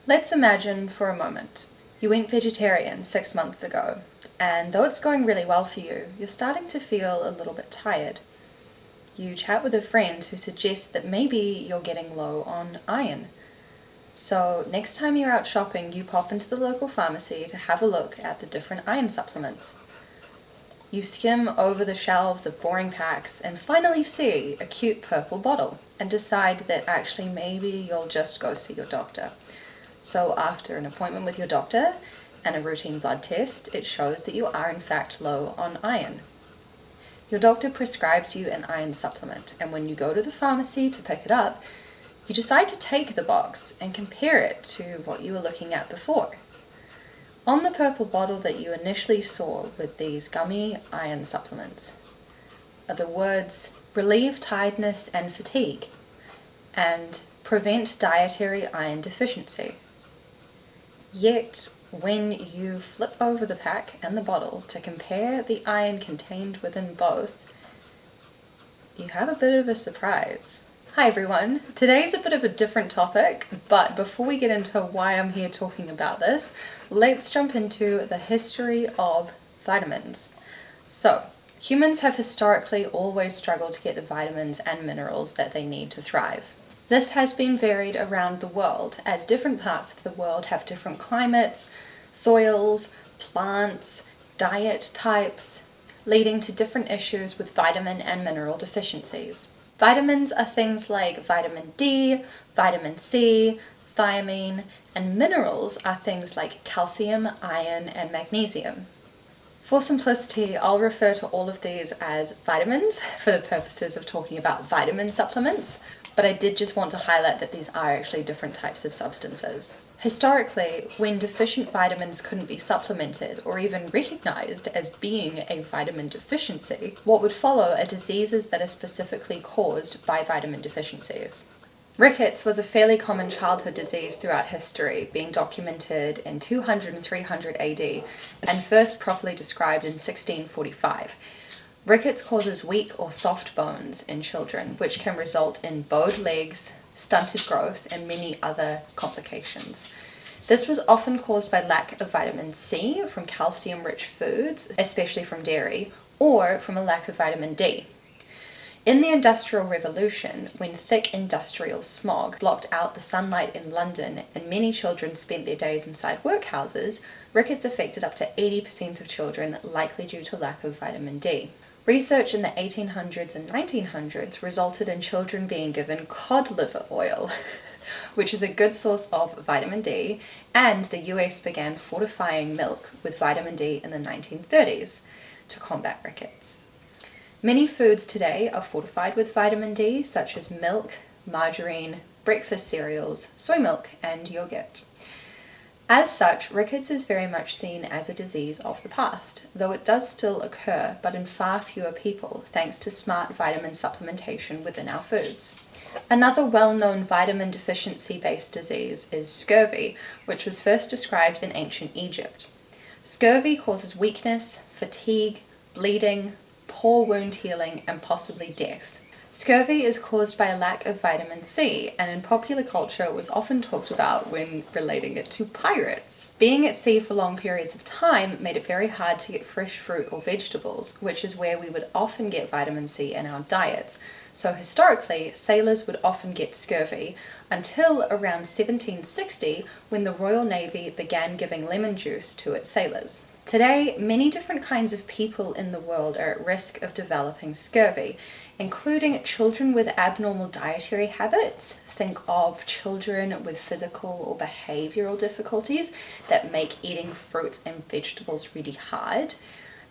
Let's imagine for a moment you went vegetarian 6 months ago, and though it's going really well for you, you're starting to feel a little bit tired. You chat with a friend who suggests that maybe you're getting low on iron. So next time you're out shopping, you pop into the local pharmacy to have a look at the different iron supplements. You skim over the shelves of boring packs and finally see a cute purple bottle and decide that actually maybe you'll just go see your doctor. So after an appointment with your doctor and a routine blood test, it shows that you are in fact low on iron. Your doctor prescribes you an iron supplement, and when you go to the pharmacy to pick it up, you decide to take the box and compare it to what you were looking at before. On the purple bottle that you initially saw with these gummy iron supplements are the words relieve tiredness and fatigue and prevent dietary iron deficiency. Yet, when you flip over the pack and the bottle to compare the iron contained within both, you have a bit of a surprise. Hi everyone, today's a bit of a different topic, but before we get into why I'm here talking about this, let's jump into the history of vitamins. So, humans have historically always struggled to get the vitamins and minerals that they need to thrive. This has been varied around the world, as different parts of the world have different climates, soils, plants, diet types, leading to different issues with vitamin and mineral deficiencies. Vitamins are things like vitamin D, vitamin C, thiamine, and minerals are things like calcium, iron, and magnesium. For simplicity, I'll refer to all of these as vitamins for the purposes of talking about vitamin supplements, but I did just want to highlight that these are actually different types of substances. Historically, when deficient vitamins couldn't be supplemented or even recognized as being a vitamin deficiency, what would follow are diseases that are specifically caused by vitamin deficiencies. Rickets was a fairly common childhood disease throughout history, being documented in 200 and 300 AD and first properly described in 1645. Rickets causes weak or soft bones in children, which can result in bowed legs, stunted growth, and many other complications. This was often caused by lack of vitamin C from calcium-rich foods, especially from dairy, or from a lack of vitamin D. In the Industrial Revolution, when thick industrial smog blocked out the sunlight in London and many children spent their days inside workhouses, rickets affected up to 80% of children, likely due to lack of vitamin D. Research in the 1800s and 1900s resulted in children being given cod liver oil, which is a good source of vitamin D, and the US began fortifying milk with vitamin D in the 1930s to combat rickets. Many foods today are fortified with vitamin D, such as milk, margarine, breakfast cereals, soy milk, and yogurt. As such, rickets is very much seen as a disease of the past, though it does still occur, but in far fewer people, thanks to smart vitamin supplementation within our foods. Another well-known vitamin deficiency-based disease is scurvy, which was first described in ancient Egypt. Scurvy causes weakness, fatigue, bleeding, poor wound healing, and possibly death. Scurvy is caused by a lack of vitamin C, and in popular culture was often talked about when relating it to pirates. Being at sea for long periods of time made it very hard to get fresh fruit or vegetables, which is where we would often get vitamin C in our diets. So historically, sailors would often get scurvy until around 1760, when the Royal Navy began giving lemon juice to its sailors. Today, many different kinds of people in the world are at risk of developing scurvy, including children with abnormal dietary habits. Think of children with physical or behavioral difficulties that make eating fruits and vegetables really hard,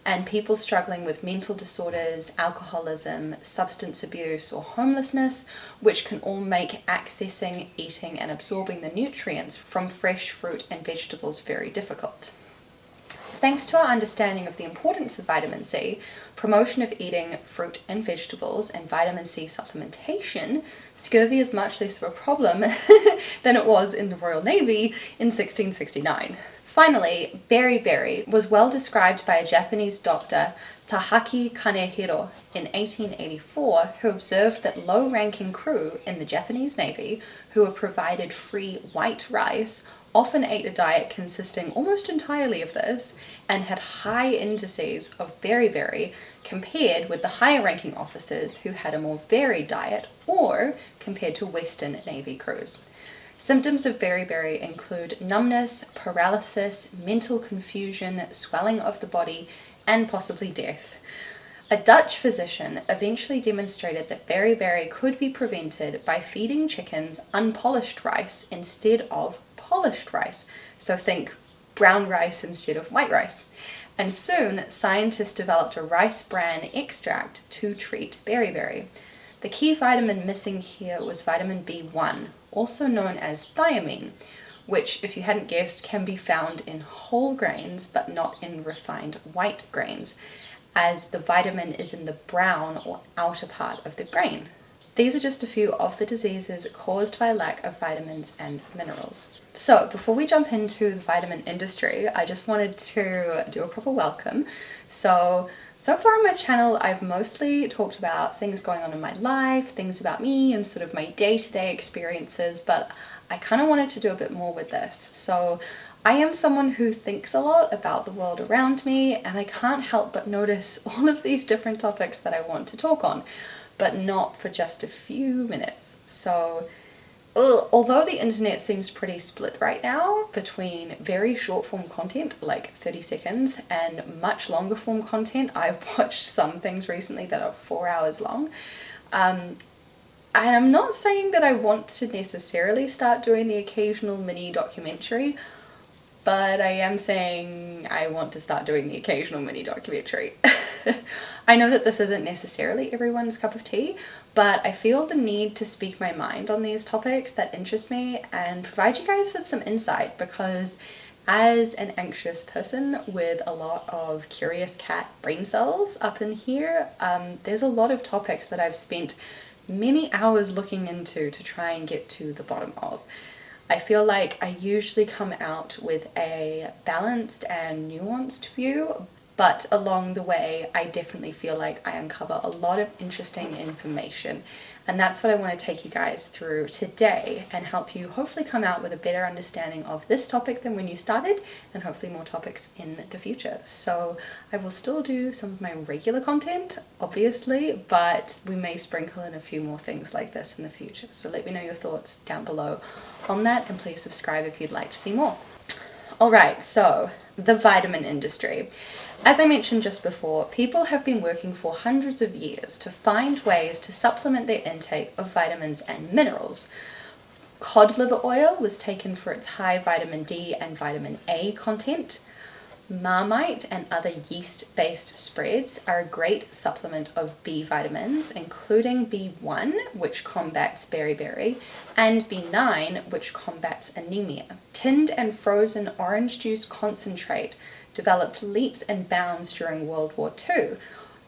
and people struggling with mental disorders, alcoholism, substance abuse, or homelessness, which can all make accessing, eating, and absorbing the nutrients from fresh fruit and vegetables very difficult. Thanks to our understanding of the importance of vitamin C, promotion of eating fruit and vegetables, and vitamin C supplementation, scurvy is much less of a problem than it was in the Royal Navy in 1669. Finally, beriberi was well described by a Japanese doctor, Tahaki Kanehiro, in 1884, who observed that low-ranking crew in the Japanese Navy who were provided free white rice often ate a diet consisting almost entirely of this and had high indices of beriberi compared with the higher-ranking officers who had a more varied diet, or compared to Western Navy crews. Symptoms of beriberi include numbness, paralysis, mental confusion, swelling of the body, and possibly death. A Dutch physician eventually demonstrated that beriberi could be prevented by feeding chickens unpolished rice instead of polished rice. So think brown rice instead of white rice. And soon, scientists developed a rice bran extract to treat beriberi. The key vitamin missing here was vitamin B1, also known as thiamine, which, if you hadn't guessed, can be found in whole grains but not in refined white grains, as the vitamin is in the brown or outer part of the grain. These are just a few of the diseases caused by lack of vitamins and minerals. So before we jump into the vitamin industry, I just wanted to do a proper welcome. So far on my channel, I've mostly talked about things going on in my life, things about me and sort of my day-to-day experiences, but I kind of wanted to do a bit more with this. So I am someone who thinks a lot about the world around me, and I can't help but notice all of these different topics that I want to talk on, but not for just a few minutes. So although the internet seems pretty split right now between very short form content, like 30 seconds, and much longer form content, I've watched some things recently that are 4 hours long. And I'm not saying that I want to necessarily start doing the occasional mini documentary, but I am saying I want to start doing the occasional mini documentary. I know that this isn't necessarily everyone's cup of tea, but I feel the need to speak my mind on these topics that interest me and provide you guys with some insight, because as an anxious person with a lot of curious cat brain cells up in here, there's a lot of topics that I've spent many hours looking into to try and get to the bottom of. I feel like I usually come out with a balanced and nuanced view, but along the way I definitely feel like I uncover a lot of interesting information, and that's what I want to take you guys through today and help you hopefully come out with a better understanding of this topic than when you started, and hopefully more topics in the future. So I will still do some of my regular content, obviously, but we may sprinkle in a few more things like this in the future. So let me know your thoughts down below on that, and please subscribe if you'd like to see more. Alright, so the vitamin industry. As I mentioned just before, people have been working for hundreds of years to find ways to supplement their intake of vitamins and minerals. Cod liver oil was taken for its high vitamin D and vitamin A content. Marmite and other yeast-based spreads are a great supplement of B vitamins, including B1, which combats beriberi, and B9, which combats anemia. Tinned and frozen orange juice concentrate developed leaps and bounds during World War II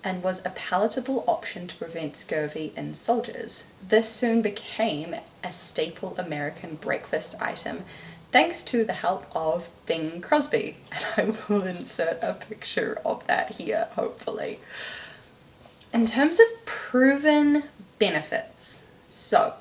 and was a palatable option to prevent scurvy in soldiers. This soon became a staple American breakfast item, thanks to the help of Bing Crosby, and I will insert a picture of that here, hopefully. In terms of proven benefits, so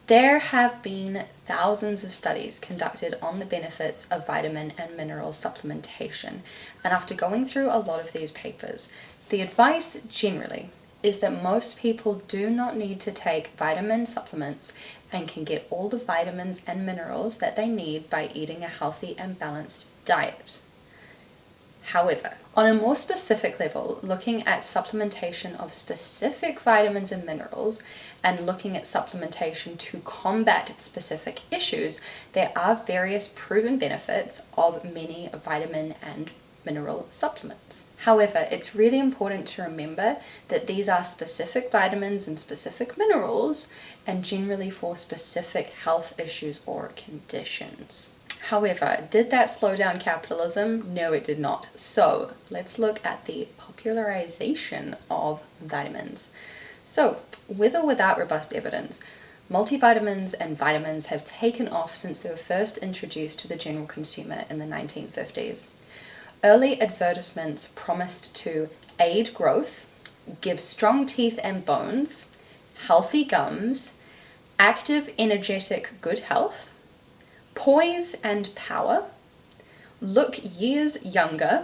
there have been thousands of studies conducted on the benefits of vitamin and mineral supplementation, and after going through a lot of these papers, the advice generally is that most people do not need to take vitamin supplements and can get all the vitamins and minerals that they need by eating a healthy and balanced diet. However, on a more specific level, looking at supplementation of specific vitamins and minerals and looking at supplementation to combat specific issues, there are various proven benefits of many vitamin and mineral supplements. However, it's really important to remember that these are specific vitamins and specific minerals, and generally for specific health issues or conditions. However, did that slow down capitalism? No, it did not. So let's look at the popularization of vitamins. So, with or without robust evidence, Multivitamins and vitamins have taken off since they were first introduced to the general consumer in the 1950s. Early advertisements promised to aid growth, give strong teeth and bones, healthy gums, active, energetic, good health, poise and power, look years younger,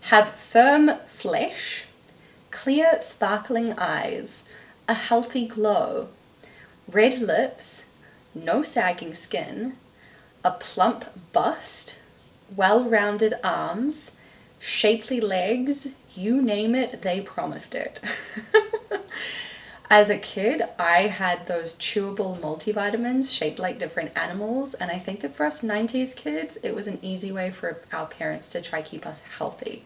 have firm flesh, clear, sparkling eyes, a healthy glow, red lips, no sagging skin, a plump bust, well-rounded arms, shapely legs, you name it, they promised it. As a kid, I had those chewable multivitamins shaped like different animals, and I think that for us 90s kids, it was an easy way for our parents to try keep us healthy.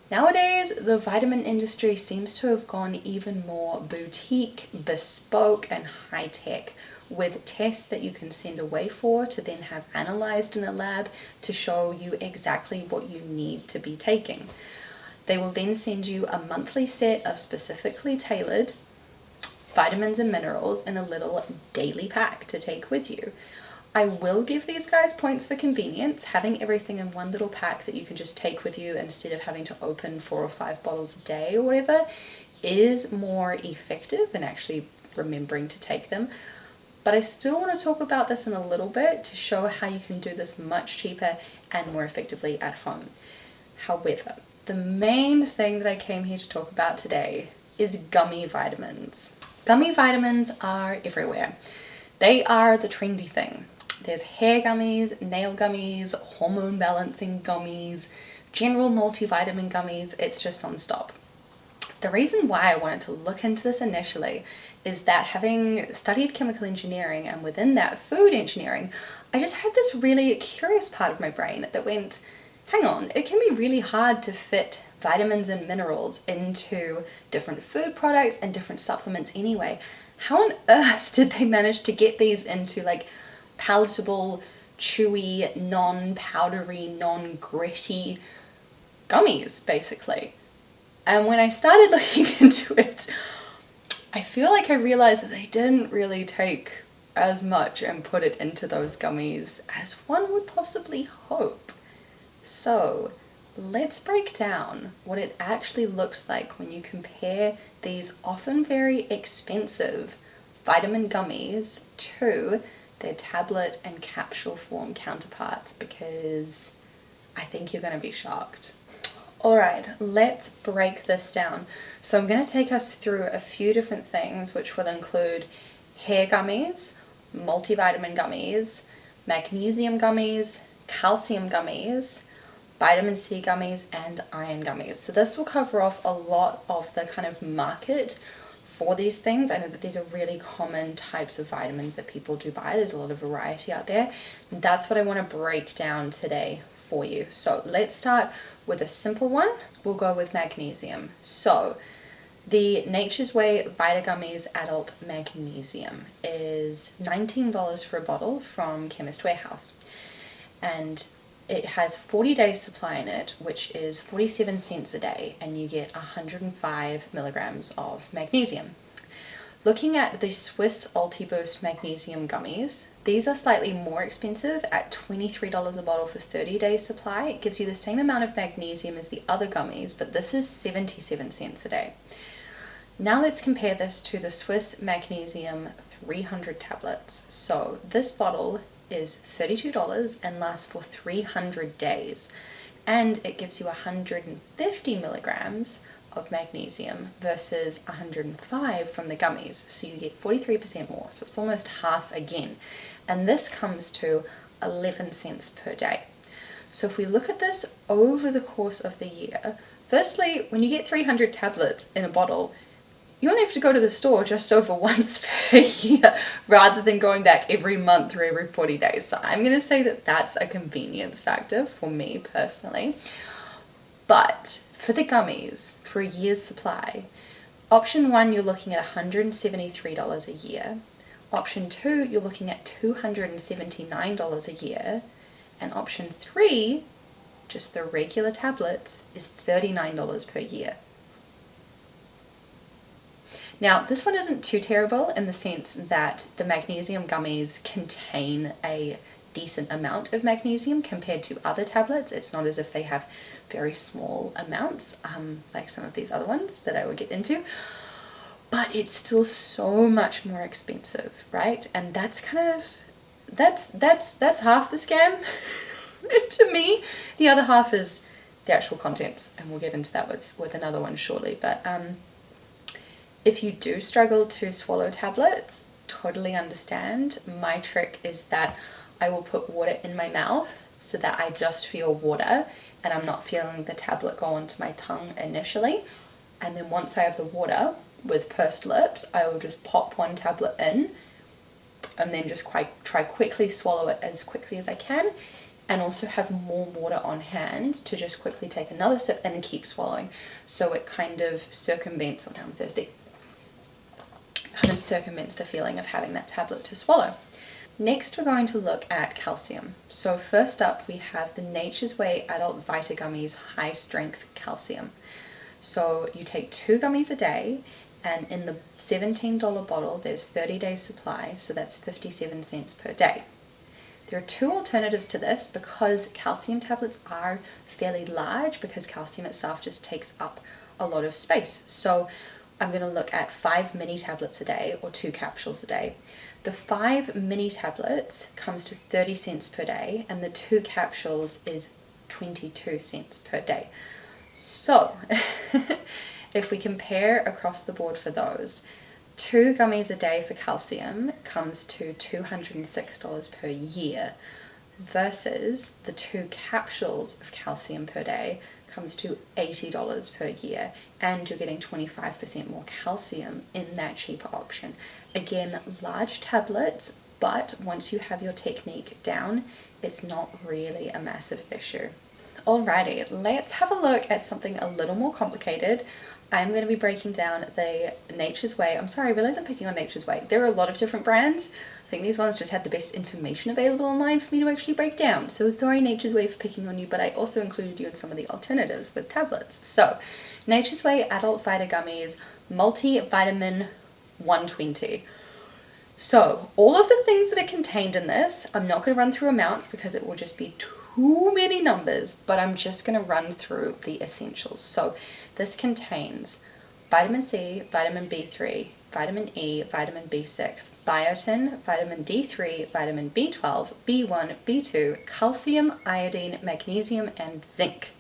Nowadays, the vitamin industry seems to have gone even more boutique, bespoke, and high-tech, with tests that you can send away for to then have analyzed in a lab to show you exactly what you need to be taking. They will then send you a monthly set of specifically tailored vitamins and minerals in a little daily pack to take with you. I will give these guys points for convenience. Having everything in one little pack that you can just take with you instead of having to open 4 or 5 bottles a day or whatever is more effective in actually remembering to take them. But I still want to talk about this in a little bit to show how you can do this much cheaper and more effectively at home. However, the main thing that I came here to talk about today is gummy vitamins. Gummy vitamins are everywhere. They are the trendy thing. There's hair gummies, nail gummies, hormone balancing gummies, general multivitamin gummies. It's just non-stop. The reason why I wanted to look into this initially is that having studied chemical engineering and within that food engineering, I just had this really curious part of my brain that went, hang on, it can be really hard to fit vitamins and minerals into different food products and different supplements anyway. How on earth did they manage to get these into like palatable, chewy, non-powdery, non-gritty gummies, basically? And when I started looking into it, I feel like I realized that they didn't really take as much and put it into those gummies as one would possibly hope. So let's break down what it actually looks like when you compare these often very expensive vitamin gummies to their tablet and capsule form counterparts, because I think you're going to be shocked. Alright, let's break this down. So I'm going to take us through a few different things, which will include hair gummies, multivitamin gummies, magnesium gummies, calcium gummies, vitamin C gummies, and iron gummies. So this will cover off a lot of the kind of market for these things. I know that these are really common types of vitamins that people do buy. There's a lot of variety out there. That's what I want to break down today for you. So let's start with a simple one. We'll go with magnesium. So the Nature's Way Vita Gummies Adult Magnesium is $19 for a bottle from Chemist Warehouse. And it has 40 days supply in it, which is 47 cents a day, and you get 105 milligrams of magnesium. Looking at the Swiss Ultiboost Magnesium Gummies, these are slightly more expensive at $23 a bottle for 30 days supply. It gives you the same amount of magnesium as the other gummies, but this is 77 cents a day. Now let's compare this to the Swiss Magnesium 300 tablets. So this bottle is $32 and lasts for 300 days, and it gives you 150 milligrams of magnesium versus 105 from the gummies, so you get 43% more, so it's almost half again, and this comes to 11 cents per day. So if we look at this over the course of the year, firstly, when you get 300 tablets in a bottle, you only have to go to the store just over once per year rather than going back every month or every 40 days. So I'm going to say that that's a convenience factor for me personally. But for the gummies, for a year's supply, option 1, you're looking at $173 a year. Option 2, you're looking at $279 a year. And option 3, just the regular tablets, is $39 per year. Now, this one isn't too terrible in the sense that the magnesium gummies contain a decent amount of magnesium compared to other tablets. It's not as if they have very small amounts, like some of these other ones that I will get into, but it's still so much more expensive, right? And that's kind of, that's half the scam to me. The other half is the actual contents, and we'll get into that with another one shortly. But if you do struggle to swallow tablets, totally understand. My trick is that I will put water in my mouth so that I just feel water and I'm not feeling the tablet go onto my tongue initially. And then once I have the water with pursed lips, I will just pop one tablet in and then just try quickly swallow it as quickly as I can, and also have more water on hand to just quickly take another sip and keep swallowing. So it kind of circumvents, oh, I'm thirsty, kind of circumvents the feeling of having that tablet to swallow. Next, we're going to look at calcium. So first up, we have the Nature's Way Adult Vita Gummies High Strength Calcium. So you take 2 gummies a day, and in the $17 bottle, there's 30 days supply, so that's 57 cents per day. There are 2 alternatives to this because calcium tablets are fairly large, because calcium itself just takes up a lot of space. So I'm going to look at 5 mini tablets a day or 2 capsules a day. The 5 mini tablets comes to 30 cents per day, and the 2 capsules is 22 cents per day. So if we compare across the board for those, 2 gummies a day for calcium comes to $206 per year, versus the 2 capsules of calcium per day comes to $80 per year, and you're getting 25% more calcium in that cheaper option. Again, large tablets, but once you have your technique down, it's not really a massive issue. Alrighty, let's have a look at something a little more complicated. I'm going to be breaking down the Nature's Way. I'm sorry, I realize I'm picking on Nature's Way. There are a lot of different brands. I think these ones just had the best information available online for me to actually break down. So sorry, Nature's Way, for picking on you, but I also included you in some of the alternatives with tablets. So, Nature's Way Adult Vita Gummies Multivitamin 120. So, all of the things that are contained in this, I'm not going to run through amounts because it will just be too many numbers, but I'm just going to run through the essentials. So, this contains vitamin C, vitamin B3, vitamin E, vitamin B6, biotin, vitamin D3, vitamin B12, B1, B2, calcium, iodine, magnesium, and zinc.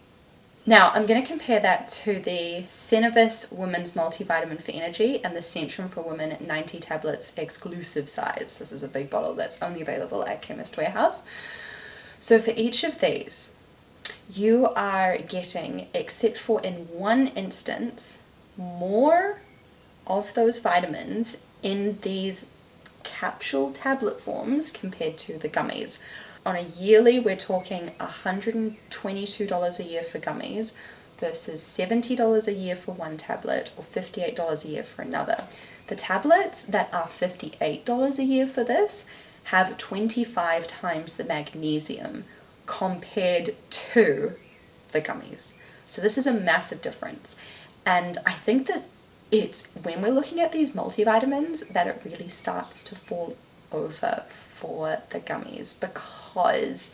Now, I'm going to compare that to the Cenovus Women's Multivitamin for Energy and the Centrum for Women 90 tablets exclusive size. This is a big bottle that's only available at Chemist Warehouse. So for each of these, you are getting, except for in one instance, more of those vitamins in these capsule tablet forms compared to the gummies. On a yearly, we're talking $122 a year for gummies versus $70 a year for one tablet or $58 a year for another. The tablets that are $58 a year for this have 25 times the magnesium compared to the gummies. So this is a massive difference. And I think that it's when we're looking at these multivitamins that it really starts to fall over for the gummies, because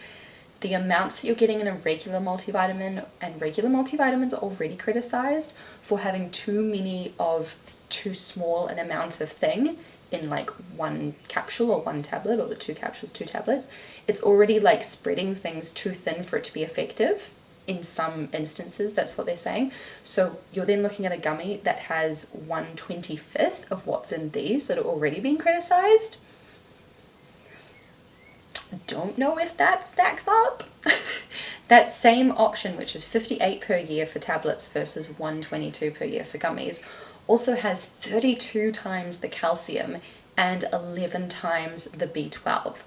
the amounts that you're getting in a regular multivitamin, and regular multivitamins are already criticized for having too many of too small an amount of thing in like one capsule or one tablet, or the 2 capsules, 2 tablets. It's already like spreading things too thin for it to be effective. In some instances, that's what they're saying. So you're then looking at a gummy that has 1/25 of what's in these that are already being criticized. Don't know if that stacks up. That same option, which is $58 per year for tablets versus $122 per year for gummies, also has 32 times the calcium and 11 times the B12.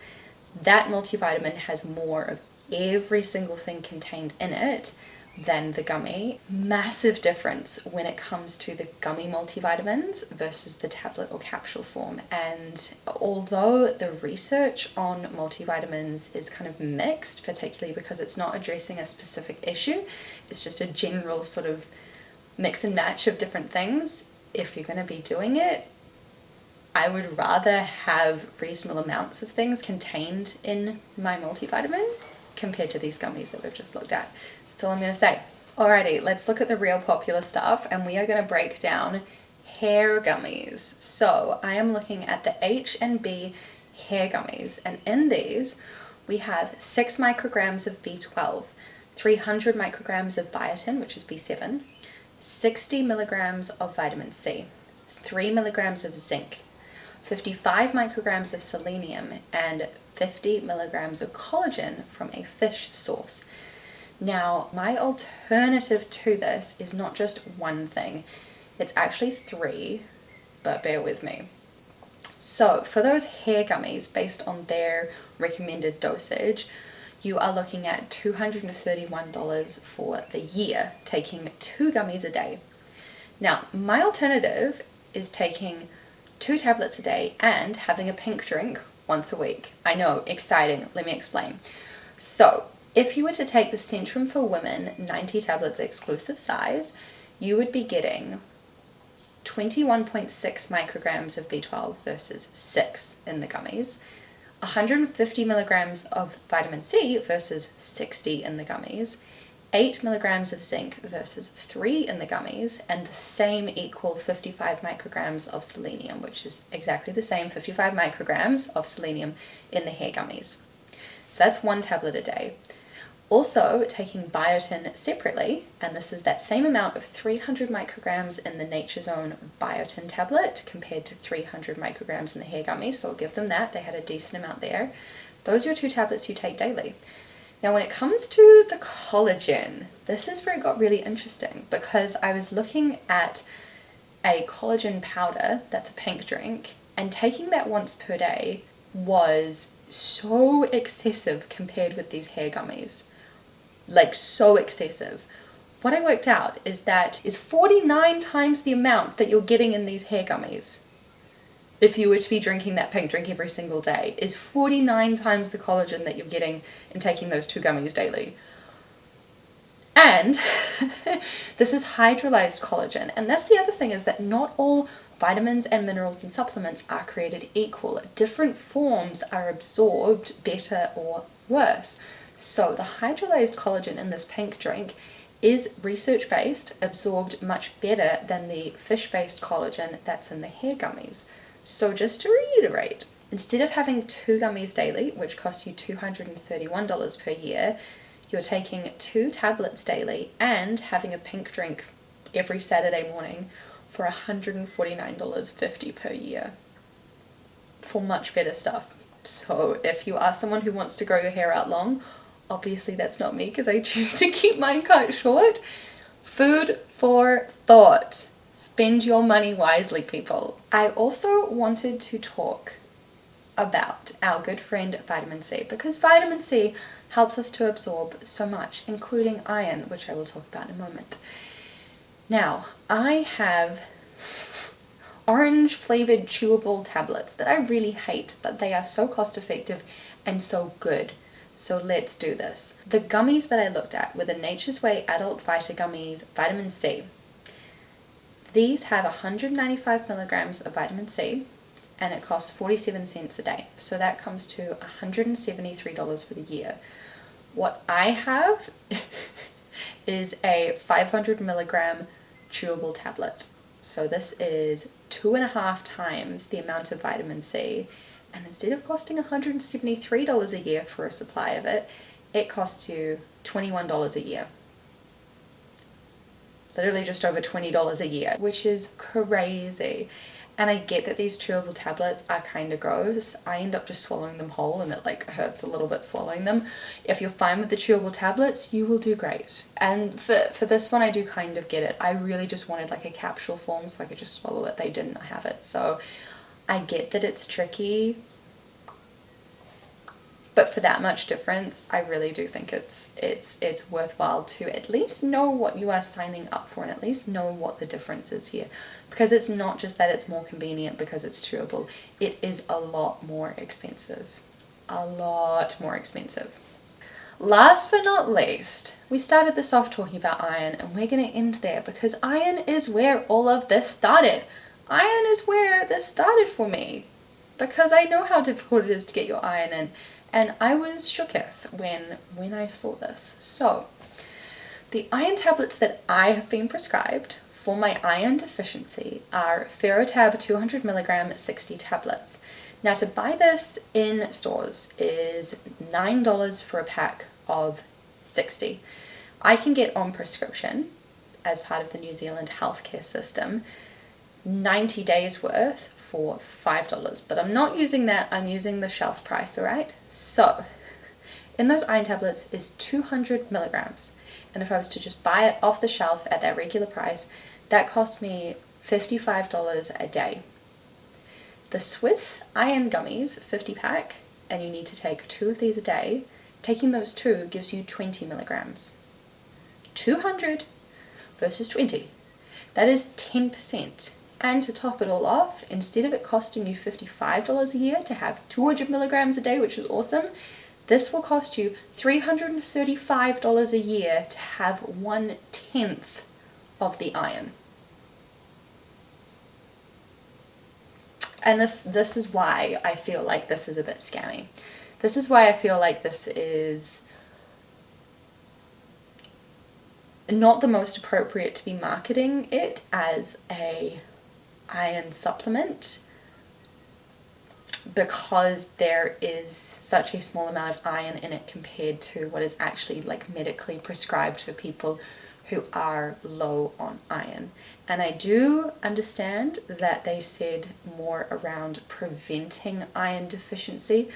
That multivitamin has more of every single thing contained in it than the gummy. Massive difference when it comes to the gummy multivitamins versus the tablet or capsule form. And although the research on multivitamins is kind of mixed, particularly because it's not addressing a specific issue, it's just a general sort of mix and match of different things, if you're going to be doing it, I would rather have reasonable amounts of things contained in my multivitamin compared to these gummies that we've just looked at. That's all I'm going to say. Alrighty, let's look at the real popular stuff, and we are going to break down hair gummies. So I am looking at the H&B hair gummies, and in these we have 6 micrograms of B12, 300 micrograms of biotin, which is B7, 60 milligrams of vitamin C, 3 milligrams of zinc, 55 micrograms of selenium, and 50 milligrams of collagen from a fish source. Now, my alternative to this is not just one thing, it's actually 3, but bear with me. So for those hair gummies, based on their recommended dosage, you are looking at $231 for the year, taking 2 gummies a day. Now, my alternative is taking 2 tablets a day and having a pink drink once a week. I know, exciting, let me explain. So, if you were to take the Centrum for Women 90 tablets exclusive size, you would be getting 21.6 micrograms of B12 versus 6 in the gummies, 150 milligrams of vitamin C versus 60 in the gummies, 8 milligrams of zinc versus 3 in the gummies, and the same equal 55 micrograms of selenium, which is exactly the same 55 micrograms of selenium in the hair gummies. So that's 1 tablet a day. Also taking biotin separately, and this is that same amount of 300 micrograms in the Nature's Own biotin tablet compared to 300 micrograms in the hair gummies, so I'll give them that, they had a decent amount there. Those are your 2 tablets you take daily. Now when it comes to the collagen, this is where it got really interesting, because I was looking at a collagen powder that's a pink drink, and taking that once per day was so excessive compared with these hair gummies. Like, so excessive. What I worked out is that is 49 times the amount that you're getting in these hair gummies. If you were to be drinking that pink drink every single day, is 49 times the collagen that you're getting in taking those 2 gummies daily. And this is hydrolyzed collagen. And that's the other thing, is that not all vitamins and minerals and supplements are created equal. Different forms are absorbed better or worse. So the hydrolyzed collagen in this pink drink is research-based, absorbed much better than the fish-based collagen that's in the hair gummies. So just to reiterate, instead of having 2 gummies daily, which costs you $231 per year, you're taking 2 tablets daily and having a pink drink every Saturday morning for $149.50 per year for much better stuff. So if you are someone who wants to grow your hair out long, obviously that's not me because I choose to keep mine cut short. Food for thought. Spend your money wisely, people. I also wanted to talk about our good friend vitamin C, because vitamin C helps us to absorb so much, including iron, which I will talk about in a moment. Now, I have orange flavored chewable tablets that I really hate, but they are so cost effective and so good. So let's do this. The gummies that I looked at were the Nature's Way Adult Vita Gummies Vitamin C. These have 195 milligrams of vitamin C, and it costs 47 cents a day. So that comes to $173 for the year. What I have is a 500 milligram chewable tablet. So this is 2.5 times the amount of vitamin C, and instead of costing $173 a year for a supply of it, it costs you $21 a year. Literally just over $20 a year, which is crazy. And I get that these chewable tablets are kind of gross. I end up just swallowing them whole, and it like hurts a little bit swallowing them. If you're fine with the chewable tablets, you will do great. And for this one, I do kind of get it. I really just wanted like a capsule form so I could just swallow it. They didn't have it. So I get that it's tricky, but for that much difference, I really do think it's worthwhile to at least know what you are signing up for and at least know what the difference is here. Because it's not just that it's more convenient because it's chewable, it is a lot more expensive. A lot more expensive. Last but not least, we started this off talking about iron, and we're going to end there because iron is where all of this started. Iron is where this started for me because I know how difficult it is to get your iron in, and I was shooketh when I saw this. So the iron tablets that I have been prescribed for my iron deficiency are Ferrotab 200 milligram 60 tablets. Now to buy this in stores is $9 for a pack of 60. I can get on prescription as part of the New Zealand healthcare system 90 days worth for $5, but I'm not using that, I'm using the shelf price, alright? So in those iron tablets is 200 milligrams, and if I was to just buy it off the shelf at that regular price, that cost me $55 a day. The Swiss Iron Gummies 50 pack, and you need to take 2 of these a day, taking those 2 gives you 20 milligrams. 200 versus 20. That is 10%. And to top it all off, instead of it costing you $55 a year to have 200 milligrams a day, which is awesome, this will cost you $335 a year to have 1/10 of the iron. And this is why I feel like this is a bit scammy. This is why I feel like this is not the most appropriate to be marketing it as a iron supplement, because there is such a small amount of iron in it compared to what is actually like medically prescribed for people who are low on iron. And I do understand that they said more around preventing iron deficiency,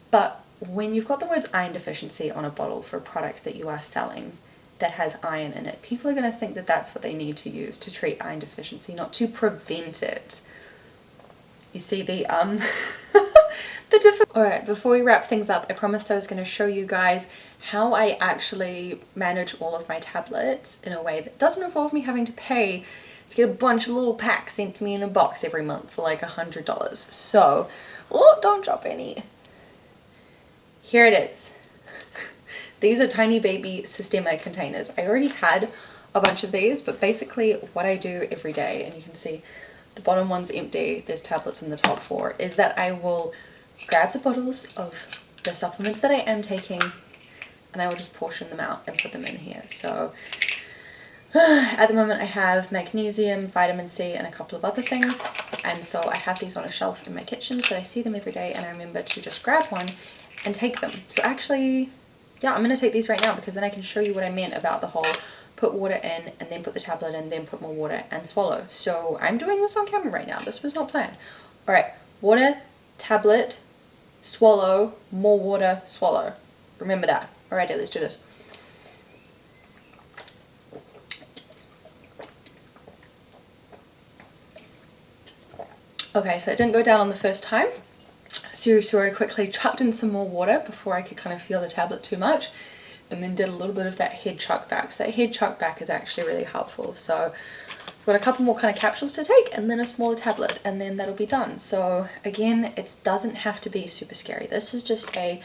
but when you've got the words iron deficiency on a bottle for a product that you are selling that has iron in it, people are going to think that that's what they need to use to treat iron deficiency, not to prevent it. You see the Alright, before we wrap things up, I promised I was going to show you guys how I actually manage all of my tablets in a way that doesn't involve me having to pay to get a bunch of little packs sent to me in a box every month for like $100. So, oh, don't drop any. Here it is. These are tiny baby Systema containers. I already had a bunch of these, but basically what I do every day, and you can see the bottom one's empty, there's tablets in the top 4, is that I will grab the bottles of the supplements that I am taking and I will just portion them out and put them in here. So at the moment I have magnesium, vitamin C and a couple of other things, and so I have these on a shelf in my kitchen so I see them every day and I remember to just grab one and take them. So actually, yeah, I'm going to take these right now because then I can show you what I meant about the whole put water in and then put the tablet in, then put more water and swallow. So I'm doing this on camera right now. This was not planned. Alright, water, tablet, swallow, more water, swallow. Remember that. Alrighty, let's do this. Okay, so it didn't go down on the first time. So I quickly chucked in some more water before I could kind of feel the tablet too much, and then did a little bit of that head chuck back. So that head chuck back is actually really helpful. So I've got a couple more kind of capsules to take and then a smaller tablet, and then that'll be done. So again, it doesn't have to be super scary. This is just a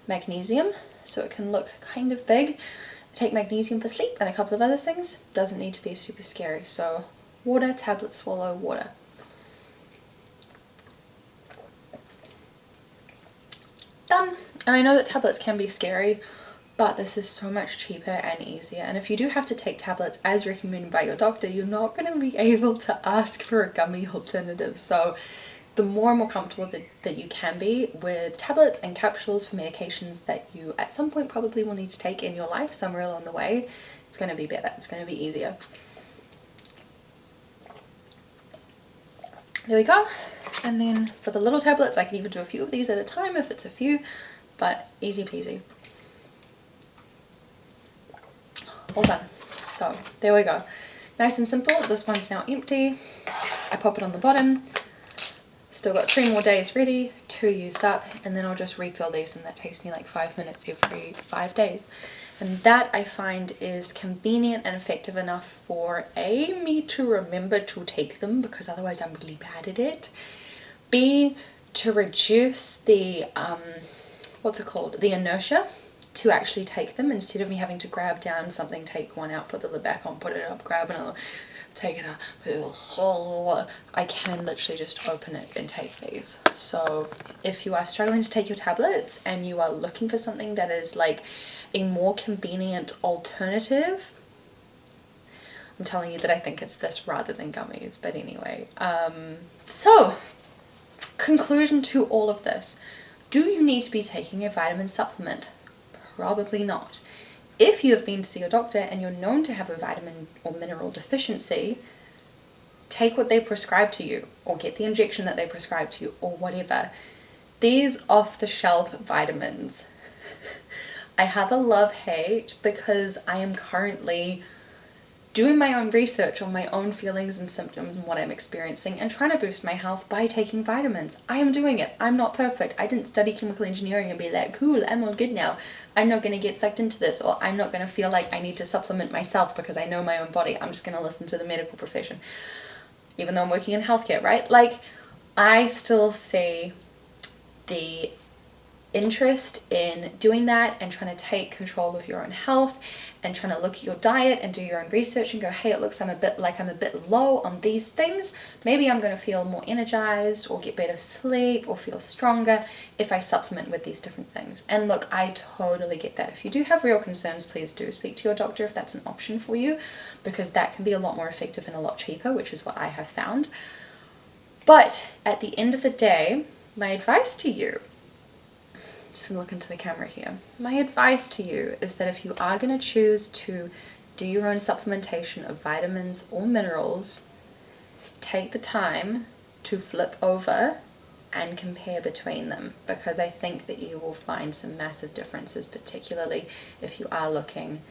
magnesium, so it can look kind of big. I take magnesium for sleep and a couple of other things. Doesn't need to be super scary. So water, tablet, swallow, water. Done. And I know that tablets can be scary, but this is so much cheaper and easier. And if you do have to take tablets as recommended by your doctor, you're not going to be able to ask for a gummy alternative. So the more and more comfortable that you can be with tablets and capsules for medications that you at some point probably will need to take in your life somewhere along the way, it's going to be better. It's going to be easier. There we go. And then for the little tablets, I can even do a few of these at a time if it's a few, but easy peasy. All done. So there we go. Nice and simple. This one's now empty. I pop it on the bottom. Still got 3 more days ready, 2 used up, and then I'll just refill these, and that takes me like 5 minutes every 5 days. And that I find is convenient and effective enough for A, me to remember to take them because otherwise I'm really bad at it. B, to reduce the, what's it called? The inertia to actually take them, instead of me having to grab down something, take one out, put the lid back on, put it up, grab another, take it out. I can literally just open it and take these. So if you are struggling to take your tablets and you are looking for something that is like a more convenient alternative, I'm telling you that I think it's this rather than gummies. But anyway, so conclusion to all of this: do you need to be taking a vitamin supplement? Probably not. If you have been to see your doctor and you're known to have a vitamin or mineral deficiency, take what they prescribe to you, or get the injection that they prescribe to you, or whatever. These off-the-shelf vitamins, I have a love-hate, because I am currently doing my own research on my own feelings and symptoms and what I'm experiencing, and trying to boost my health by taking vitamins. I am doing it. I'm not perfect. I didn't study chemical engineering and be like, cool, I'm all good now. I'm not going to get sucked into this, or I'm not going to feel like I need to supplement myself because I know my own body. I'm just going to listen to the medical profession, even though I'm working in healthcare, right? Like, I still see the interest in doing that and trying to take control of your own health and trying to look at your diet and do your own research and go, hey, it looks I'm a bit low on these things. Maybe I'm going to feel more energized or get better sleep or feel stronger if I supplement with these different things. And look, I totally get that. If you do have real concerns, please do speak to your doctor if that's an option for you, because that can be a lot more effective and a lot cheaper, which is what I have found. But at the end of the day, my advice to you, just gonna look into the camera here. My advice to you is that if you are going to choose to do your own supplementation of vitamins or minerals, take the time to flip over and compare between them, because I think that you will find some massive differences, particularly if you are looking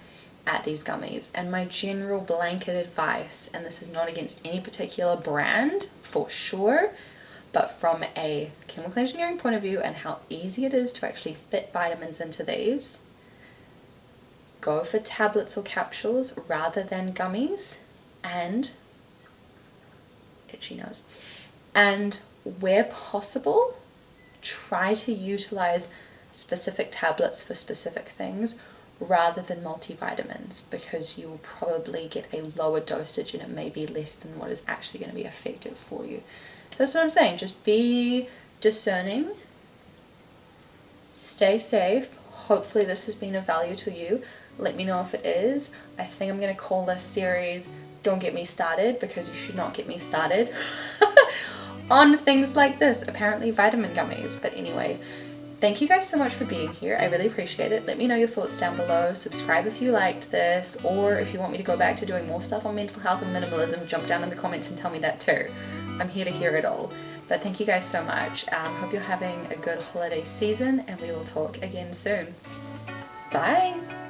at these gummies. And my general blanket advice, and this is not against any particular brand for sure, but from a chemical engineering point of view and how easy it is to actually fit vitamins into these, go for tablets or capsules rather than gummies. And itchy nose. And where possible, try to utilize specific tablets for specific things rather than multivitamins, because you will probably get a lower dosage and it may be less than what is actually going to be effective for you. So that's what I'm saying. Just be discerning, stay safe. Hopefully this has been of value to you. Let me know if it is. I think I'm going to call this series Don't Get Me Started, because you should not get me started on things like this, apparently vitamin gummies. But anyway, thank you guys so much for being here. I really appreciate it. Let me know your thoughts down below. Subscribe if you liked this, or if you want me to go back to doing more stuff on mental health and minimalism, jump down in the comments and tell me that too. I'm here to hear it all. But thank you guys so much. Hope you're having a good holiday season, and we will talk again soon. Bye!